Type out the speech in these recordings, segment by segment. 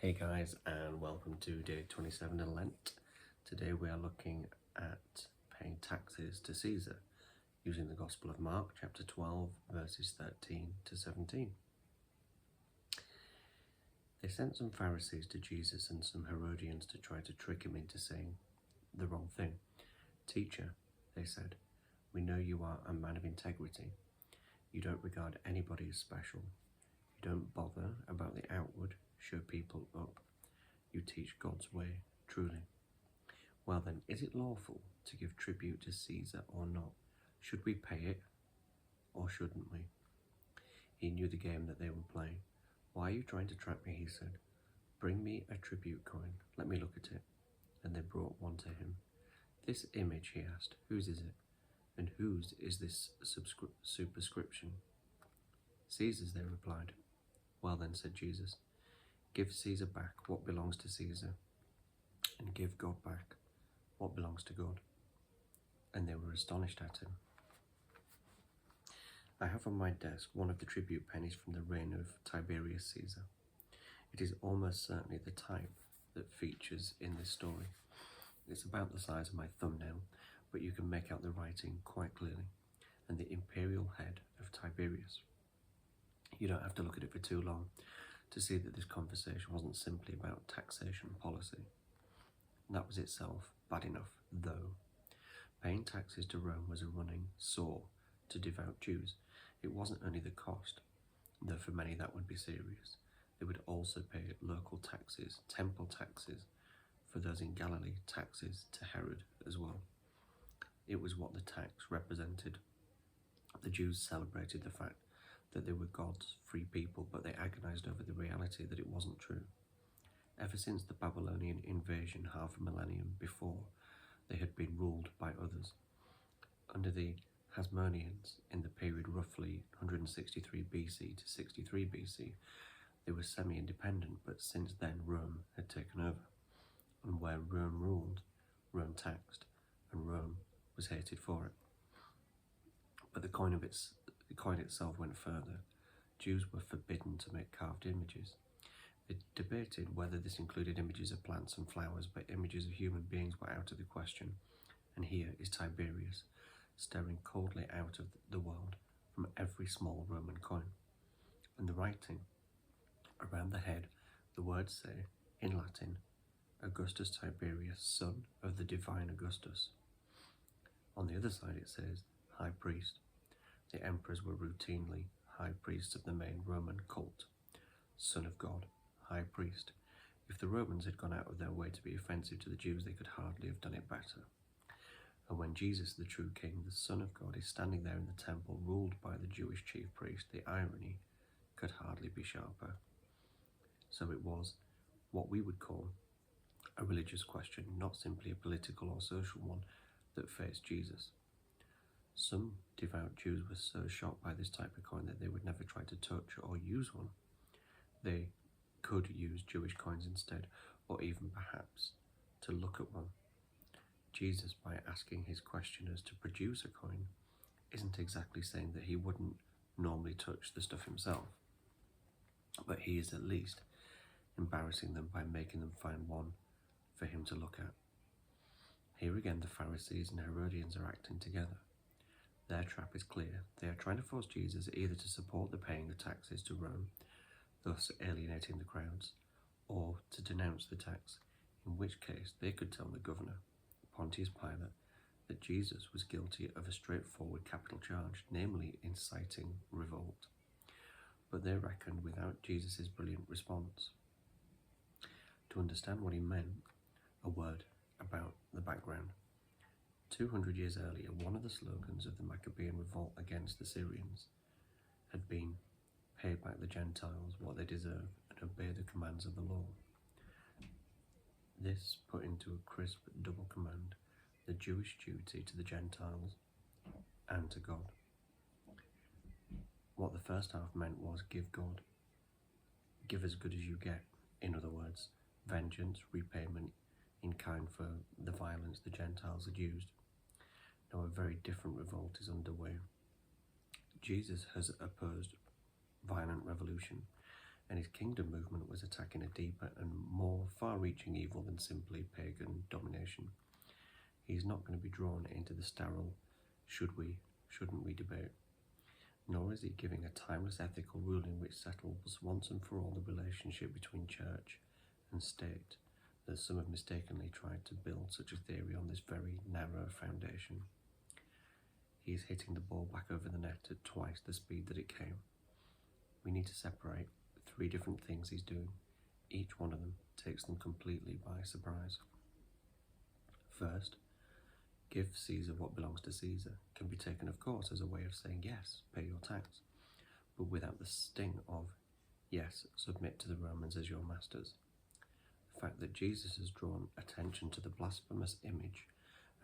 Hey guys, and welcome to day 27 in Lent. Today we are looking at paying taxes to Caesar using the Gospel of Mark, chapter 12, verses 13 to 17. They sent some Pharisees to Jesus and some Herodians to try to trick him into saying the wrong thing. "Teacher," they said, "we know you are a man of integrity. You don't regard anybody as special. You don't bother about the outward, show people up. You teach God's way, truly. Well then, is it lawful to give tribute to Caesar or not? Should we pay it or shouldn't we?" He knew the game that they were playing. "Why are you trying to trap me?" he said. "Bring me a tribute coin. Let me look at it." And they brought one to him. "This image," he asked, "whose is it? And whose is this superscription?" "Caesar's," they replied. "Well then," said Jesus, "give Caesar back what belongs to Caesar, and give God back what belongs to God." And they were astonished at him. I have on my desk one of the tribute pennies from the reign of Tiberius Caesar. It is almost certainly the type that features in this story. It's about the size of my thumbnail, but you can make out the writing quite clearly, and the imperial head of Tiberius. You don't have to look at it for too long to see that this conversation wasn't simply about taxation policy. That was itself bad enough, though. Paying taxes to Rome was a running sore to devout Jews. It wasn't only the cost, though for many that would be serious. They would also pay local taxes, temple taxes, for those in Galilee, taxes to Herod as well. It was what the tax represented. The Jews celebrated the fact that they were God's free people, but they agonized over the reality that it wasn't true. Ever since the Babylonian invasion half a millennium before, they had been ruled by others. Under the Hasmoneans, in the period roughly 163 BC to 63 BC, they were semi-independent, but since then Rome had taken over. And where Rome ruled, Rome taxed, and Rome was hated for it. But the coin itself went further. Jews were forbidden to make carved images. They debated whether this included images of plants and flowers, but images of human beings were out of the question. And here is Tiberius, staring coldly out of the world from every small Roman coin. And the writing around the head, the words say, in Latin, "Augustus Tiberius, son of the divine Augustus." On the other side it says, "High Priest." The emperors were routinely high priests of the main Roman cult. Son of God, High Priest. If the Romans had gone out of their way to be offensive to the Jews, they could hardly have done it better. And when Jesus, the true King, the Son of God, is standing there in the temple ruled by the Jewish chief priest, the irony could hardly be sharper. So it was what we would call a religious question, not simply a political or social one, that faced Jesus. Some devout Jews were so shocked by this type of coin that they would never try to touch or use one. They could use Jewish coins instead, or even perhaps to look at one. Jesus, by asking his questioners to produce a coin, isn't exactly saying that he wouldn't normally touch the stuff himself, but he is at least embarrassing them by making them find one for him to look at. Here again the Pharisees and Herodians are acting together. Their trap is clear. They are trying to force Jesus either to support the paying the taxes to Rome, thus alienating the crowds, or to denounce the tax, in which case they could tell the governor, Pontius Pilate, that Jesus was guilty of a straightforward capital charge, namely inciting revolt. But they reckoned without Jesus' brilliant response. To understand what he meant, a word about the background. 200 years earlier, one of the slogans of the Maccabean revolt against the Syrians had been, "Pay back the Gentiles what they deserve and obey the commands of the law." This put into a crisp double command the Jewish duty to the Gentiles and to God. What the first half meant was give God, give as good as you get. In other words, vengeance, repayment in kind for the violence the Gentiles had used. Now a very different revolt is underway. Jesus has opposed violent revolution, and his kingdom movement was attacking a deeper and more far-reaching evil than simply pagan domination. He's not going to be drawn into the sterile should we, shouldn't we debate, nor is he giving a timeless ethical ruling which settles once and for all the relationship between church and state, that some have mistakenly tried to build such a theory on this very narrow foundation. He is hitting the ball back over the net at twice the speed that it came. We need to separate the three different things he's doing. Each one of them takes them completely by surprise. First, give Caesar what belongs to Caesar can be taken, of course, as a way of saying, yes, pay your tax, but without the sting of, yes, submit to the Romans as your masters. The fact that Jesus has drawn attention to the blasphemous image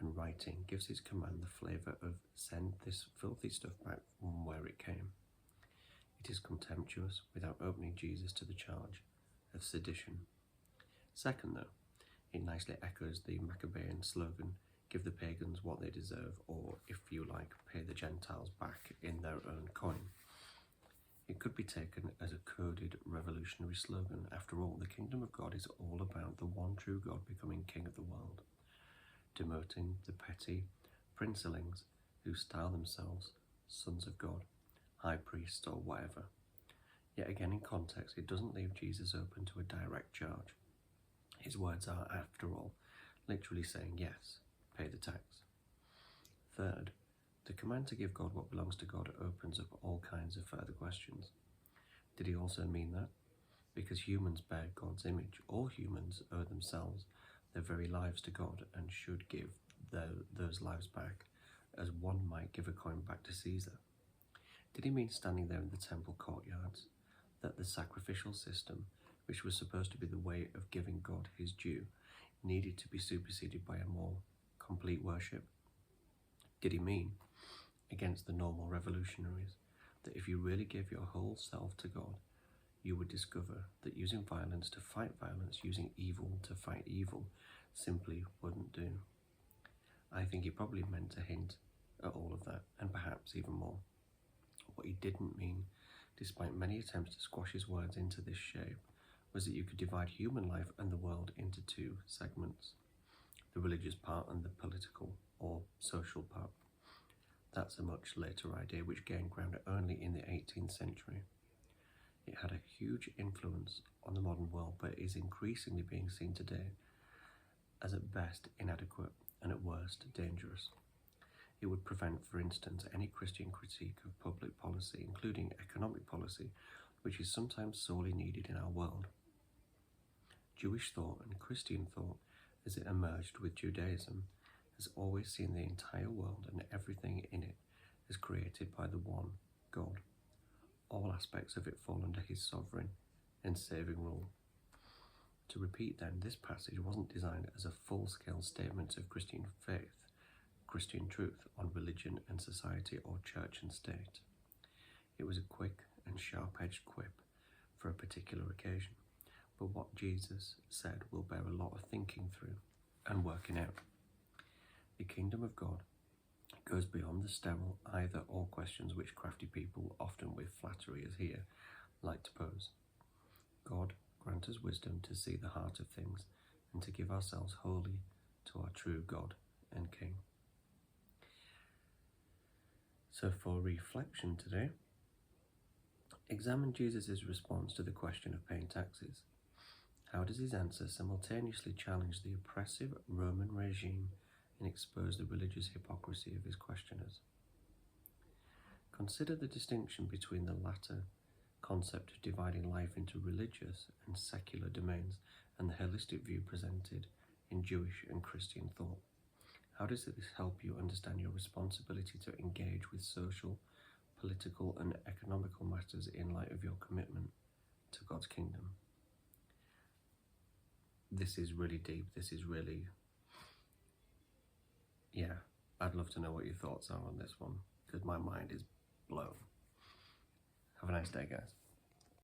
and writing gives his command the flavour of send this filthy stuff back from where it came. It is contemptuous without opening Jesus to the charge of sedition. Second, though, it nicely echoes the Maccabean slogan, give the pagans what they deserve, or, if you like, pay the Gentiles back in their own coin. It could be taken as a coded revolutionary slogan. After all, the kingdom of God is all about the one true God becoming king of the world, demoting the petty princelings who style themselves sons of God, high priests, or whatever. Yet again, in context, it doesn't leave Jesus open to a direct charge. His words are, after all, literally saying, yes, pay the tax. Third, the command to give God what belongs to God opens up all kinds of further questions. Did he also mean that? Because humans bear God's image, all humans owe themselves, their very lives to God, and should give those lives back, as one might give a coin back to Caesar. Did he mean standing there in the temple courtyards, that the sacrificial system, which was supposed to be the way of giving God his due, needed to be superseded by a more complete worship? Did he mean, against the normal revolutionaries, that if you really gave your whole self to God, you would discover that using violence to fight violence, using evil to fight evil, simply wouldn't do? I think he probably meant to hint at all of that, and perhaps even more. What he didn't mean, despite many attempts to squash his words into this shape, was that you could divide human life and the world into two segments, the religious part and the political or social part. That's a much later idea which gained ground only in the 18th century. It had a huge influence on the modern world, but is increasingly being seen today as at best inadequate and at worst dangerous. It would prevent, for instance, any Christian critique of public policy, including economic policy, which is sometimes sorely needed in our world. Jewish thought and Christian thought, as it emerged with Judaism, has always seen the entire world and everything in it as created by the one God. All aspects of it fall under his sovereign and saving rule. To repeat then, this passage wasn't designed as a full-scale statement of Christian faith, Christian truth on religion and society or church and state. It was a quick and sharp-edged quip for a particular occasion, but what Jesus said will bear a lot of thinking through and working out. The kingdom of God goes beyond the sterile either-or questions which crafty people, often with flattery as here, like to pose. God grant us wisdom to see the heart of things and to give ourselves wholly to our true God and King. So for reflection today, examine Jesus' response to the question of paying taxes. How does his answer simultaneously challenge the oppressive Roman regime and expose the religious hypocrisy of his questioners? Consider the distinction between the latter concept of dividing life into religious and secular domains and the holistic view presented in Jewish and Christian thought. How does this help you understand your responsibility to engage with social, political, and economical matters in light of your commitment to God's kingdom? This is really deep. This is really, I'd love to know what your thoughts are on this one, because my mind is blown. Have a nice day, guys.